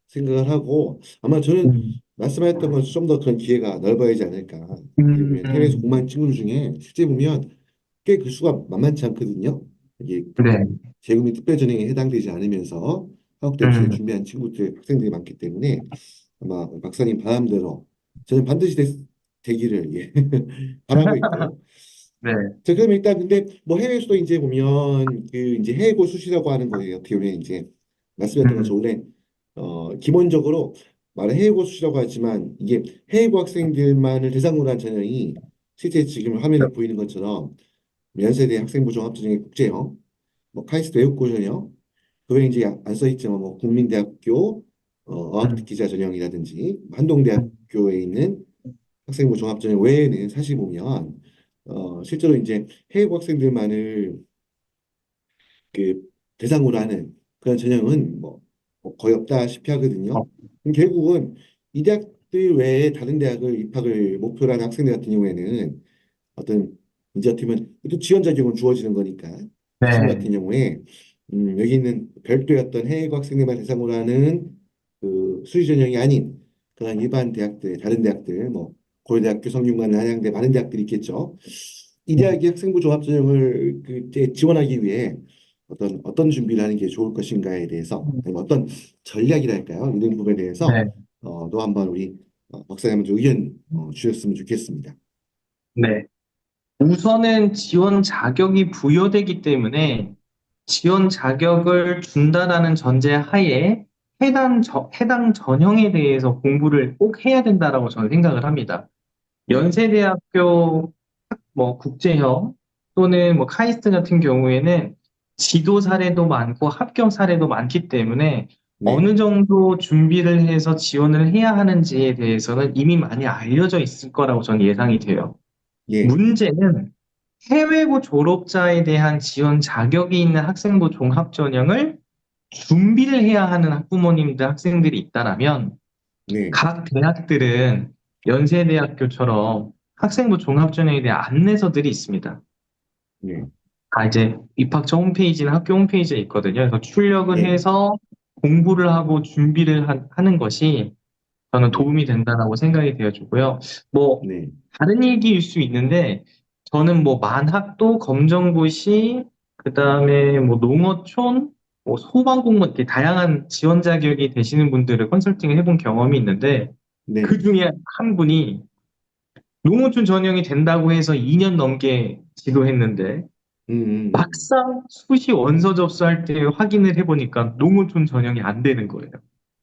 [SPEAKER 1] 생각을 하고 아마 저는
[SPEAKER 2] 음,
[SPEAKER 1] 말씀하셨던 것좀 더 그런 기회가 넓어야지 않을까. 이게 보면 해외에서
[SPEAKER 2] 음,
[SPEAKER 1] 공부하는 친구들 중에 실제 보면 꽤 그 수가 만만치 않거든요. 이게
[SPEAKER 2] 네,
[SPEAKER 1] 재국민 특별전형에 해당되지 않으면서 한국 대학교에
[SPEAKER 2] 음,
[SPEAKER 1] 준비한 친구들 학생들이 많기 때문에 아마 박사님 바람대로 저는 반드시 되기를 예, 바라고 있고요.
[SPEAKER 2] 네,
[SPEAKER 1] 자, 그럼 일단 근데 뭐 해외에서도 이제 보면 그 이제 해외고 수시라고 하는 거예요. 어떻게 보면 이제 말씀했던 것처럼
[SPEAKER 2] 음,
[SPEAKER 1] 원래 기본적으로 말은 해외고 수시라고 하지만 이게 해외고 학생들만을 대상으로 한 전형이 실제 지금 화면에 보이는 것처럼 연세대 학생부 종합전형의 국제형, 뭐 카이스트 외국고 전형, 그 외에 이제 안 써 있지만 뭐 국민대학교
[SPEAKER 2] 음,
[SPEAKER 1] 어학특기자 전형이라든지
[SPEAKER 2] 음,
[SPEAKER 1] 한동대학교에 있는 학생부 종합전형 외에는 사실 보면 실제로 이제 해외 학생들만을 그 대상으로 하는 그런 전형은 뭐 거의 없다시피 하거든요.
[SPEAKER 2] 어,
[SPEAKER 1] 그럼 결국은 이 대학들 외에 다른 대학을 입학을 목표로 하는 학생들 같은 경우에는 어떤 이제 어떻게 보면 또 지원 자격은 주어지는 거니까 이 친구
[SPEAKER 2] 네,
[SPEAKER 1] 같은 경우에 여기 있는 별도의 어떤 해외 학생들만 대상으로 하는 그 수시 전형이 아닌 그런 일반 대학들 다른 대학들 뭐 고려대학교 성균관 한양대 많은 대학들이 있겠죠. 이 대학의 학생부 종합 전형을 그 이제 지원하기 위해 어떤 준비를 하는 게 좋을 것인가에 대해서 아니면 어떤 전략이랄까요 이런 부분에 대해서
[SPEAKER 2] 네,
[SPEAKER 1] 또 한번 우리 박사님한테 의견 주셨으면 좋겠습니다.
[SPEAKER 2] 네. 우선은 지원 자격이 부여되기 때문에 지원 자격을 준다라는 전제 하에 해당 전형에 대해서 공부를 꼭 해야 된다라고 저는 생각을 합니다.
[SPEAKER 1] 네,
[SPEAKER 2] 연세대학교 뭐 국제형 또는 뭐 카이스트 같은 경우에는 지도 사례도 많고 합격 사례도 많기 때문에
[SPEAKER 1] 네,
[SPEAKER 2] 어느 정도 준비를 해서 지원을 해야 하는지에 대해서는 이미 많이 알려져 있을 거라고 저는 예상이 돼요.
[SPEAKER 1] 예,
[SPEAKER 2] 문제는 해외고 졸업자에 대한 지원 자격이 있는 학생부 종합전형을 준비를 해야 하는 학부모님들, 학생들이 있다라면
[SPEAKER 1] 네,
[SPEAKER 2] 각 대학들은 연세대학교처럼 학생부 종합전형에 대한 안내서들이 있습니다.
[SPEAKER 1] 네,
[SPEAKER 2] 이제 입학처 홈페이지는 학교 홈페이지에 있거든요. 그래서 출력을
[SPEAKER 1] 예,
[SPEAKER 2] 해서 공부를 하고 준비를 하는 것이 저는
[SPEAKER 1] 예,
[SPEAKER 2] 도움이 된다라고 생각이 되어지고요. 뭐,
[SPEAKER 1] 네,
[SPEAKER 2] 다른 얘기일 수 있는데, 저는 뭐, 만학도, 검정고시, 그 다음에 뭐, 농어촌, 뭐, 소방공무원, 이렇게 다양한 지원 자격이 되시는 분들을 컨설팅을 해본 경험이 있는데, 그
[SPEAKER 1] 네,
[SPEAKER 2] 중에 한 분이 농어촌 전형이 된다고 해서 2년 넘게 지도했는데,
[SPEAKER 1] 음,
[SPEAKER 2] 막상 수시 원서 접수할 때 확인을 해보니까 농어촌 전형이 안 되는 거예요.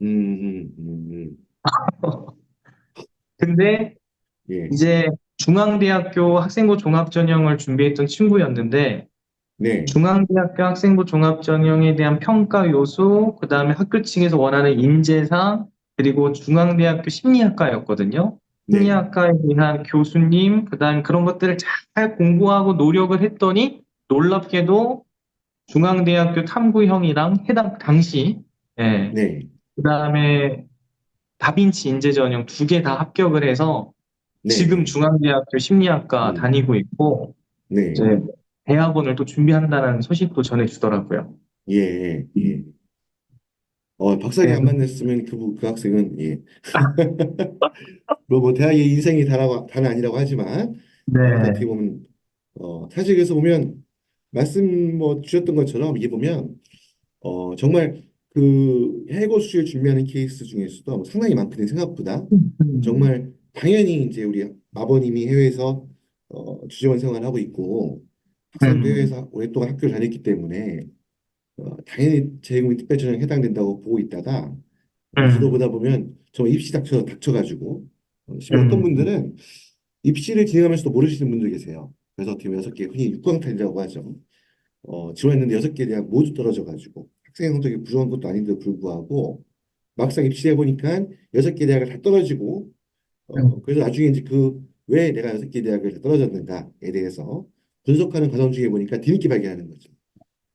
[SPEAKER 1] 음.
[SPEAKER 2] 근데
[SPEAKER 1] 예,
[SPEAKER 2] 이제 중앙대학교 학생부 종합전형을 준비했던 친구였는데,
[SPEAKER 1] 네,
[SPEAKER 2] 중앙대학교 학생부 종합전형에 대한 평가 요소, 그 다음에 학교 측에서 원하는 인재상, 그리고 중앙대학교 심리학과였거든요.
[SPEAKER 1] 네,
[SPEAKER 2] 심리학과에 대한 교수님, 그 다음에 그런 것들을 잘 공부하고 노력을 했더니, 놀랍게도 중앙대학교 탐구형이랑 해당 당시, 예,
[SPEAKER 1] 네,
[SPEAKER 2] 그 다음에 다빈치 인재전형 두 개 다 합격을 해서
[SPEAKER 1] 네,
[SPEAKER 2] 지금
[SPEAKER 1] 네,
[SPEAKER 2] 중앙대학교 심리학과
[SPEAKER 1] 음,
[SPEAKER 2] 다니고 있고, 이제
[SPEAKER 1] 네,
[SPEAKER 2] 대학원을 또 준비한다는 소식도 전해주더라고요.
[SPEAKER 1] 예, 예, 예. 박사님
[SPEAKER 2] 네,
[SPEAKER 1] 안 만났으면 그 학생은, 예. 뭐 대학의 인생이 다는 아니라고 하지만, 어떻게
[SPEAKER 2] 네,
[SPEAKER 1] 보면, 사실 그래서 보면, 말씀 뭐 주셨던 것처럼, 이게 보면, 정말 그 해고 수시를 준비하는 케이스 중에서도 상당히 많거든요, 생각보다.
[SPEAKER 2] 음,
[SPEAKER 1] 정말, 당연히 이제 우리 아버님이 해외에서, 주재원 생활을 하고 있고, 학생도
[SPEAKER 2] 음,
[SPEAKER 1] 해외에서 오랫동안 학교를 다녔기 때문에, 당연히 재외국민 특별전형에 해당된다고 보고 있다가 저도
[SPEAKER 2] 음,
[SPEAKER 1] 보다 보면 저 입시 닥쳐가지고 심지어 어떤
[SPEAKER 2] 음,
[SPEAKER 1] 분들은 입시를 진행하면서도 모르시는 분들 계세요. 그래서 어떻게 보면 6개 흔히 육광탈이라고 하죠. 지원했는데 6개 대학 모두 떨어져가지고 학생 성적이 부족한 것도 아닌데도 불구하고 막상 입시해 보니까 6개 대학을 다 떨어지고
[SPEAKER 2] 음,
[SPEAKER 1] 그래서 나중에 이제 그 왜 내가 6개 대학을 다 떨어졌는가에 대해서 분석하는 과정 중에 보니까 뒤늦게 발견하는 거죠.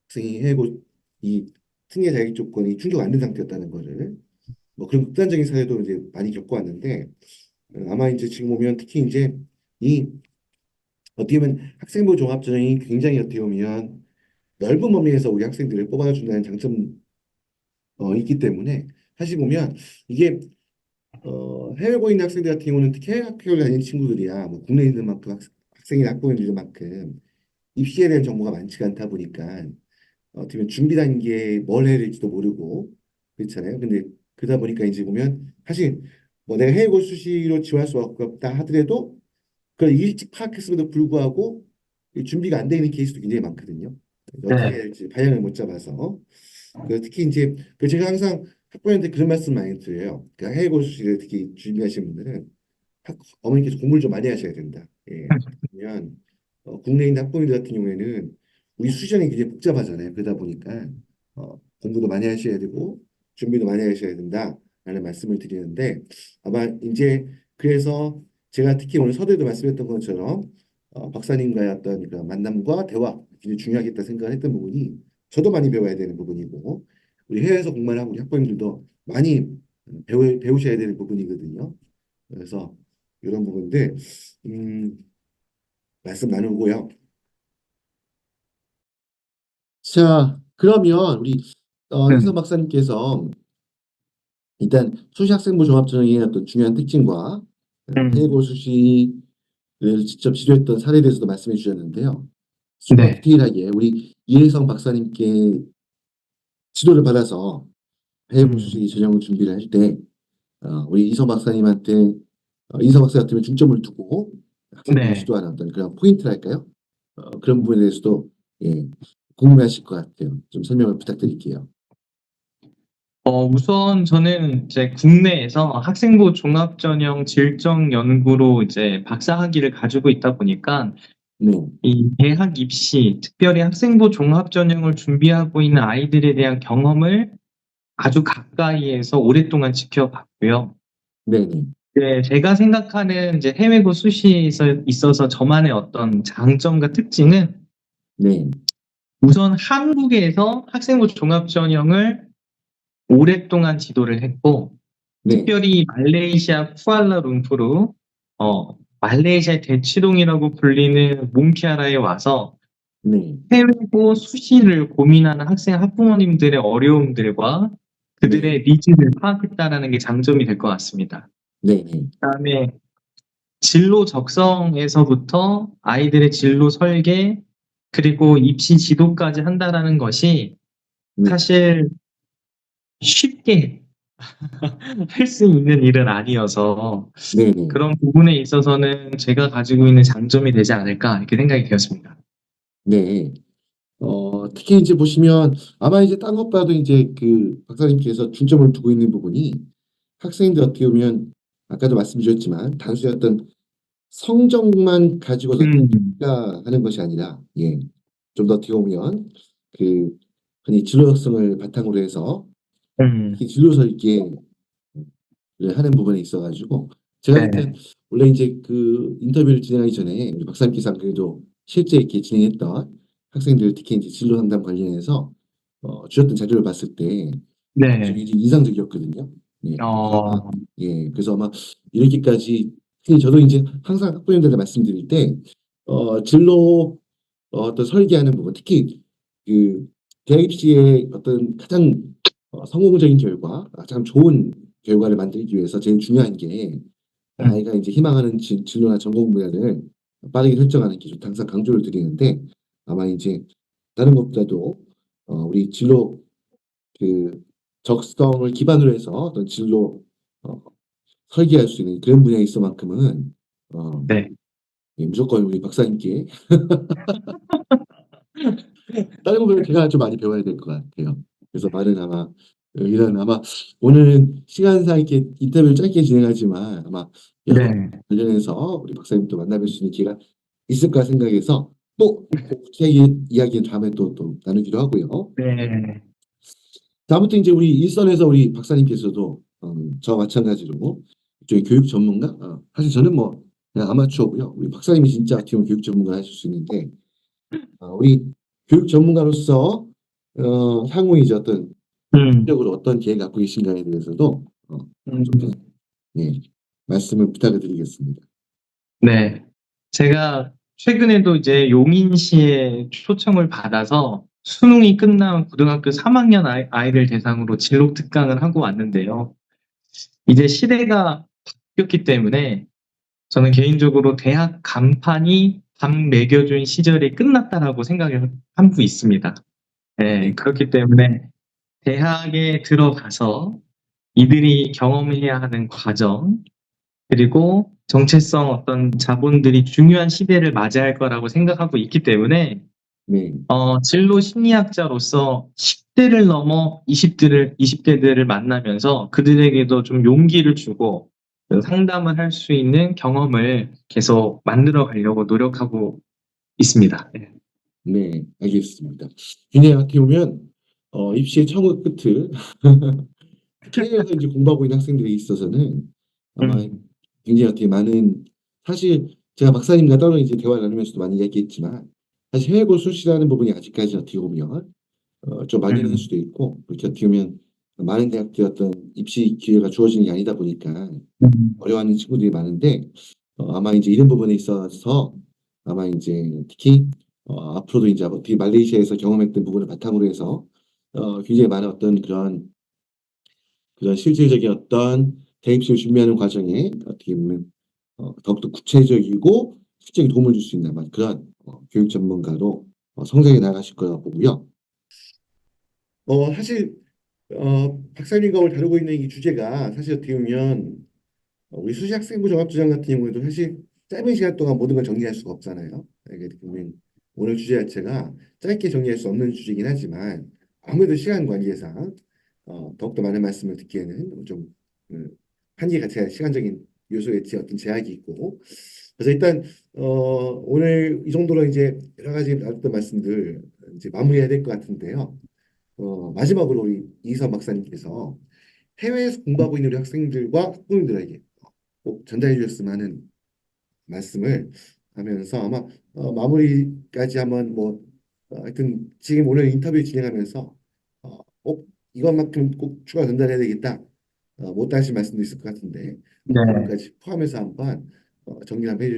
[SPEAKER 1] 학생이 해고 이 승계 자격 조건이 충족 안 된 상태였다는 거를 뭐 그런 극단적인 사례도 이제 많이 겪어왔는데 아마 이제 지금 보면 특히 이제 이 어떻게 보면 학생부 종합전형이 굉장히 어떻게 보면 넓은 범위에서 우리 학생들을 뽑아준다는 장점 있기 때문에 사실 보면 이게 해외고 있는 학생들 같은 경우는 특히 해외 학교를 다니는 친구들이야 뭐 국내에 있는 만큼 학생이나 학부모님들만큼 입시에 대한 정보가 많지가 않다 보니까 어떻게 보면 준비 단계에 뭘 해야 될지도 모르고 그렇잖아요. 근데 그러다 보니까 이제 보면 사실 뭐 내가 해외고 수시로 지원할 수 없다 하더라도 그걸 일찍 파악했음에도 불구하고 이 준비가 안 되는 케이스도 굉장히 많거든요. 어떻게 해야
[SPEAKER 2] 네,
[SPEAKER 1] 될지 방향을 못 잡아서 특히 이제 제가 항상 학부모님한테 그런 말씀 많이 드려요. 해외고 수시를 특히 준비하시는 분들은 어머니께서 공부를 좀 많이 하셔야 된다. 예. 그러면 국내에 있는 학부모님들 같은 경우에는 우리 수시전이 굉장히 복잡하잖아요. 그러다 보니까 공부도 많이 하셔야 되고 준비도 많이 하셔야 된다라는 말씀을 드리는데 아마 이제 그래서 제가 특히 오늘 서두에도 말씀했던 것처럼 박사님과의 어떤 그 만남과 대화 굉장히 중요하겠다 생각을 했던 부분이 저도 많이 배워야 되는 부분이고 우리 해외에서 공부를 하고 우리 학부모님들도 많이 배우셔야 되는 부분이거든요. 그래서 이런 부분들 음, 말씀 나누고요. 자, 그러면 우리 이선
[SPEAKER 2] 음,
[SPEAKER 1] 박사님께서 일단 수시학생부 종합전형의 어떤 중요한 특징과 해고
[SPEAKER 2] 음,
[SPEAKER 1] 수시를 직접 지도했던 사례에 대해서도 말씀해 주셨는데요. 좀 더
[SPEAKER 2] 네,
[SPEAKER 1] 디테일하게 우리 이혜성 박사님께 지도를 받아서 해고 수시
[SPEAKER 2] 음,
[SPEAKER 1] 전형 준비를 할 때 우리 이성 박사님한테 이성 박사 같으면 중점을 두고 학생들을
[SPEAKER 2] 네.
[SPEAKER 1] 지도하는 어떤 그런 포인트랄까요? 그런 부분에 대해서도 예, 궁금해하실 것 같아요. 좀 설명을 부탁드릴게요.
[SPEAKER 2] 우선 저는 이제 국내에서 학생부 종합전형 질적 연구로 이제 박사학위를 가지고 있다 보니까
[SPEAKER 1] 네,
[SPEAKER 2] 이 대학 입시, 특별히 학생부 종합전형을 준비하고 있는 아이들에 대한 경험을 아주 가까이에서 오랫동안 지켜봤고요.
[SPEAKER 1] 네네.
[SPEAKER 2] 네, 제가 생각하는 이제 해외고 수시에 있어서 저만의 어떤 장점과 특징은
[SPEAKER 1] 네.
[SPEAKER 2] 우선 한국에서 학생부 종합전형을 오랫동안 지도를 했고,
[SPEAKER 1] 네.
[SPEAKER 2] 특별히 말레이시아 쿠알라룸푸르, 말레이시아의 대치동이라고 불리는 몽키아라에 와서
[SPEAKER 1] 네.
[SPEAKER 2] 해외고 수시를 고민하는 학생 학부모님들의 어려움들과
[SPEAKER 1] 네.
[SPEAKER 2] 그들의 니즈를 파악했다라는 게 장점이 될 것 같습니다.
[SPEAKER 1] 네네.
[SPEAKER 2] 그다음에 진로 적성에서부터 아이들의 진로 설계, 그리고 입시 지도까지 한다라는 것이
[SPEAKER 1] 네.
[SPEAKER 2] 사실 쉽게 할 수 있는 일은 아니어서
[SPEAKER 1] 네네.
[SPEAKER 2] 그런 부분에 있어서는 제가 가지고 있는 장점이 되지 않을까 이렇게 생각이 되었습니다.
[SPEAKER 1] 네. 특히 이제 보시면 아마 이제 딴 것봐도 이제 그 박사님께서 중점을 두고 있는 부분이 학생들 어떻게 보면 아까도 말씀드렸지만 단순히 어떤 성적만 가지고서 어떤
[SPEAKER 2] 음,
[SPEAKER 1] 평가하는 것이 아니라 예, 좀 더 어떻게 보면 그 흔히 진로역성을 바탕으로 해서
[SPEAKER 2] 음,
[SPEAKER 1] 특히 진로 설계를 하는 부분에 있어가지고 제가 볼 때
[SPEAKER 2] 네,
[SPEAKER 1] 원래 이제 그 인터뷰를 진행하기 전에 우리 박사님께서 안 그래도 실제 이렇게 진행했던 학생들 특히 이제 진로 상담 관련해서 주셨던 자료를 봤을 때 좀
[SPEAKER 2] 네,
[SPEAKER 1] 굉장히 인상적이었거든요. 예, 그래서 아마
[SPEAKER 2] 어,
[SPEAKER 1] 그래서 아마 이렇게까지 특히 저도 이제 항상 학부모님들한테 말씀드릴 때 진로 어떤 설계하는 부분 특히 그 대학 입시의 어떤 가장 성공적인 결과, 가장 좋은 결과를 만들기 위해서 제일 중요한 게
[SPEAKER 2] 음,
[SPEAKER 1] 아이가 이제 희망하는 진로나 전공 분야를 빠르게 설정하는 게 좋다 항상 강조를 드리는데 아마 이제 다른 것보다도 우리 진로 그 적성을 기반으로 해서 어떤 진로 어, 설계할 수 있는 그런 분야에 있어만큼은 어,
[SPEAKER 2] 네,
[SPEAKER 1] 예, 무조건 우리 박사님께 다른 거보다 제가 좀 많이 배워야 될 것 같아요. 그래서 말은 아마 이런 아마 오늘은 시간상 이렇게 인터뷰를 짧게 진행하지만 아마 여러 가지
[SPEAKER 2] 네,
[SPEAKER 1] 관련해서 우리 박사님도 만나뵐 수 있는 기회가 있을까 생각해서 또그 구체적인 이야기는 다음에 또 나누기로 하고요.
[SPEAKER 2] 네,
[SPEAKER 1] 다음부터 이제 우리 일선에서 우리 박사님께서도 저와 마찬가지로 저희 교육 전문가 사실 저는 뭐 그냥 아마추어고요. 우리 박사님이 진짜 어떻게 보면 교육 전문가 하실 수 있는데 우리 교육 전문가로서 향후 이제 어떤
[SPEAKER 2] 음,
[SPEAKER 1] 적으로 어떤 계획 갖고 계신가에 대해서도 좀 더,
[SPEAKER 2] 음,
[SPEAKER 1] 예, 말씀을 부탁을 드리겠습니다.
[SPEAKER 2] 네. 제가 최근에도 이제 용인시에 초청을 받아서 수능이 끝난 고등학교 3학년 아이들 대상으로 진로 특강을 하고 왔는데요. 이제 시대가 바뀌었기 때문에 저는 개인적으로 대학 간판이 밥 먹여준 시절이 끝났다라고 생각을 하고 있습니다. 네,
[SPEAKER 1] 네,
[SPEAKER 2] 그렇기 때문에 대학에 들어가서 이들이 경험해야 하는 과정, 그리고 정체성 어떤 자본들이 중요한 시대를 맞이할 거라고 생각하고 있기 때문에
[SPEAKER 1] 네,
[SPEAKER 2] 진로 심리학자로서 10대를 넘어 20대들을 만나면서 그들에게도 좀 용기를 주고 상담을 할 수 있는 경험을 계속 만들어 가려고 노력하고 있습니다. 네.
[SPEAKER 1] 네, 알겠습니다. 굉장히 어떻게 보면 입시의 처음 끝을 해외에서 이제 공부하고 있는 학생들이 있어서는 아마
[SPEAKER 2] 음,
[SPEAKER 1] 굉장히 어떻게 많은 사실 제가 박사님과 따로 이제 대화를 나누면서도 많이 이야기했지만 사실 해외고 수시라는 부분이 아직까지 어떻게 보면 좀 막연할
[SPEAKER 2] 음,
[SPEAKER 1] 수도 있고 그렇게 어떻게 보면 많은 대학들 어떤 입시 기회가 주어지는 게 아니다 보니까
[SPEAKER 2] 음,
[SPEAKER 1] 어려워하는 친구들이 많은데 아마 이제 이런 부분에 있어서 아마 이제 특히 앞으로도 이제 어떻게 말레이시아에서 경험했던 부분을 바탕으로 해서 굉장히 많은 어떤 그런 실질적인 어떤 대입시를 준비하는 과정에 어떻게 보면 더욱더 구체적이고 실질적인 도움을 줄 수 있는 아마 그런 교육 전문가로 성장해 나가실 거라고 보고요. 사실 박사님과 오늘 다루고 있는 이 주제가 사실 어떻게 보면 우리 수시학생부 종합전형 같은 경우에도 사실 짧은 시간 동안 모든 걸 정리할 수가 없잖아요. 이게 어떻게 보면 오늘 주제 자체가 짧게 정리할 수 없는 주제이긴 하지만 아무래도 시간 관계상 더욱더 많은 말씀을 듣기에는 좀 한계가 시간적인 요소에 어떤 제약이 있고 그래서 일단 오늘 이 정도로 이제 여러 가지 나눴던 말씀들 이제 마무리해야 될 것 같은데요. 마지막으로 우리 이선 박사님께서 해외에서 공부하고 있는 우리 학생들과 학부모님들에게 꼭 전달해 주셨으면 하는 말씀을 하면서 아마 마무리까지 한번 하여튼 지금 오늘 인터뷰 진행하면서 꼭 이것만큼 꼭 추가 전달해야 되겠다. 못다 하신 말씀도 있을 것 같은데 그
[SPEAKER 2] 네.
[SPEAKER 1] 부분까지 포함해서 한번 정리 한번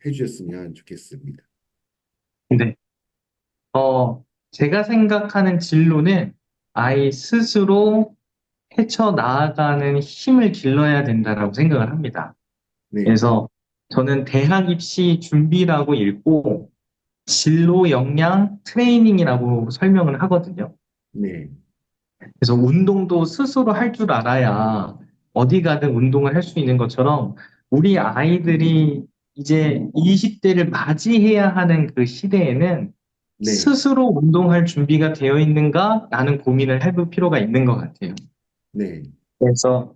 [SPEAKER 1] 해주셨으면 좋겠습니다.
[SPEAKER 2] 네. 제가 생각하는 진로는 아이 스스로 헤쳐나가는 힘을 길러야 된다라고 생각을 합니다.
[SPEAKER 1] 네,
[SPEAKER 2] 그래서 저는 대학 입시 준비라고 읽고 진로 역량 트레이닝이라고 설명을 하거든요.
[SPEAKER 1] 네,
[SPEAKER 2] 그래서 운동도 스스로 할 줄 알아야 어디 가든 운동을 할 수 있는 것처럼 우리 아이들이 이제 20대를 맞이해야 하는 그 시대에는
[SPEAKER 1] 네,
[SPEAKER 2] 스스로 운동할 준비가 되어 있는가? 라는 고민을 해볼 필요가 있는 것 같아요.
[SPEAKER 1] 네,
[SPEAKER 2] 그래서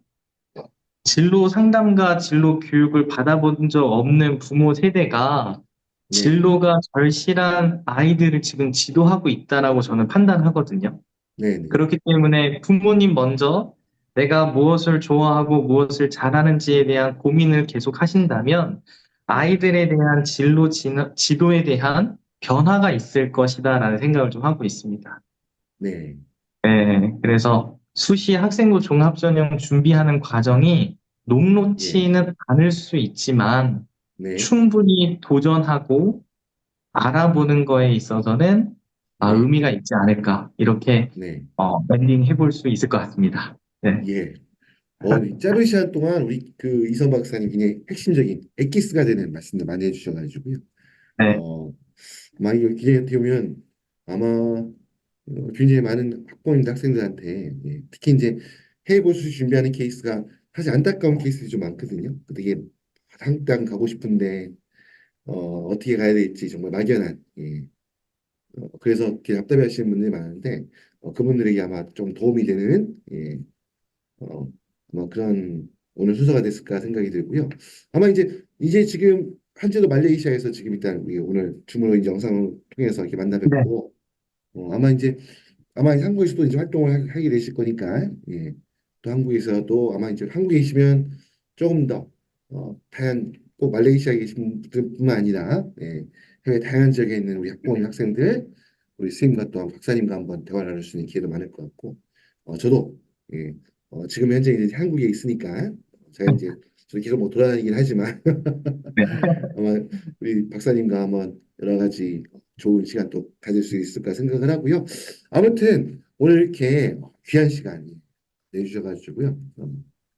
[SPEAKER 2] 진로 상담과 진로 교육을 받아본 적 없는 부모 세대가
[SPEAKER 1] 네,
[SPEAKER 2] 진로가 절실한 아이들을 지금 지도하고 있다라고 저는 판단하거든요.
[SPEAKER 1] 네, 네,
[SPEAKER 2] 그렇기 때문에 부모님 먼저 내가 무엇을 좋아하고 무엇을 잘하는지에 대한 고민을 계속 하신다면
[SPEAKER 1] 네,
[SPEAKER 2] 아이들에 대한 지도에 대한 변화가 있을 것이다라는 생각을 좀 하고 있습니다.
[SPEAKER 1] 네,
[SPEAKER 2] 네, 그래서 수시 학생부 종합전형 준비하는 과정이
[SPEAKER 1] 예,
[SPEAKER 2] 녹록치는 않을 수 있지만
[SPEAKER 1] 네,
[SPEAKER 2] 충분히 도전하고 알아보는 거에 있어서는
[SPEAKER 1] 네,
[SPEAKER 2] 의미가 있지 않을까 이렇게
[SPEAKER 1] 네,
[SPEAKER 2] 랜딩 해볼 수 있을 것 같습니다. 네,
[SPEAKER 1] 예. 이 짧은 시간 동안 우리 그 이성 박사님 굉장히 핵심적인 엑기스가 되는 말씀들 많이 해주셔가지고요.
[SPEAKER 2] 네,
[SPEAKER 1] 어, 아마 이거 기회가 되면 아마 굉장히 많은 학부모님 학생들한테 특히 이제 해외 고수 준비하는 케이스가 사실 안타까운 케이스들이 좀 많거든요. 되게 한국 당 가고 싶은데 어떻게 가야 될지 정말 막연한 그래서 이렇게 답답해하시는 분들이 많은데 그분들에게 아마 좀 도움이 되는 아마 그런 오늘 순서가 됐을까 생각이 들고요. 아마 이제 지금 한지도 말레이시아에서 지금 일단 우리 오늘 줌으로 이제 영상을 통해서 이렇게 만나
[SPEAKER 2] 네,
[SPEAKER 1] 뵙고 아마 한국에서도 이제 활동을 하게 되실 거니까 또 한국에서도 아마 이제 한국에 계시면 조금 더 다양한 꼭 말레이시아에 계신 분들뿐만 아니라 해외 다양한 지역에 있는 우리 학부모님 학생들 우리 스님과 또 박사님과 한번 대화를 나눌 수 있는 기회도 많을 것 같고 저도 예, 지금 현재 이제 한국에 있으니까 제가 이제 저도 계속 뭐 돌아다니긴 하지만
[SPEAKER 2] 네,
[SPEAKER 1] 아마 우리 박사님과 한번 여러 가지 좋은 시간 또 가질 수 있을까 생각을 하고요. 아무튼 오늘 이렇게 귀한 시간 내주셔가지고요.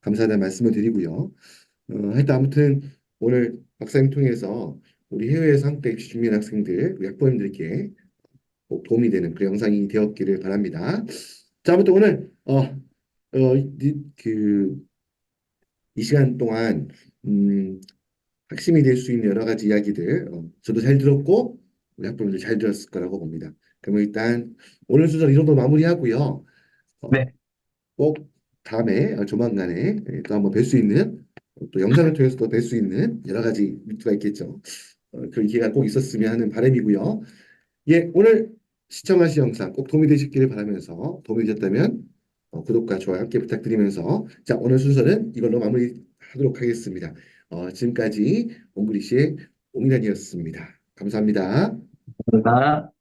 [SPEAKER 1] 감사하다는 말씀을 드리고요. 하여튼 아무튼 오늘 박사님 통해서 우리 해외에서 한국대 입시 준비하는 학생들, 우리 학부모님들께 꼭 도움이 되는 그런 영상이 되었기를 바랍니다. 자, 아무튼 오늘 이 시간 동안 음, 핵심이 될 수 있는 여러 가지 이야기들 저도 잘 들었고 우리 학부모님들 잘 들었을 거라고 봅니다. 그러면 일단 오늘 순서 이 정도 마무리하고요. 어,
[SPEAKER 2] 네,
[SPEAKER 1] 꼭 다음에 조만간에 또 한번 뵐 수 있는 또 영상을 통해서 또 뵐 수 있는 여러 가지 미트가 있겠죠. 그런 기회가 꼭 있었으면 하는 바람이고요. 예, 오늘 시청하신 영상 꼭 도움이 되셨기를 바라면서 도움이 되셨다면 구독과 좋아요 함께 부탁드리면서 자, 오늘 순서는 이걸로 마무리하도록 하겠습니다. 지금까지 옹그리시의 옹이란이었습니다. 감사합니다.
[SPEAKER 2] 감사합니다.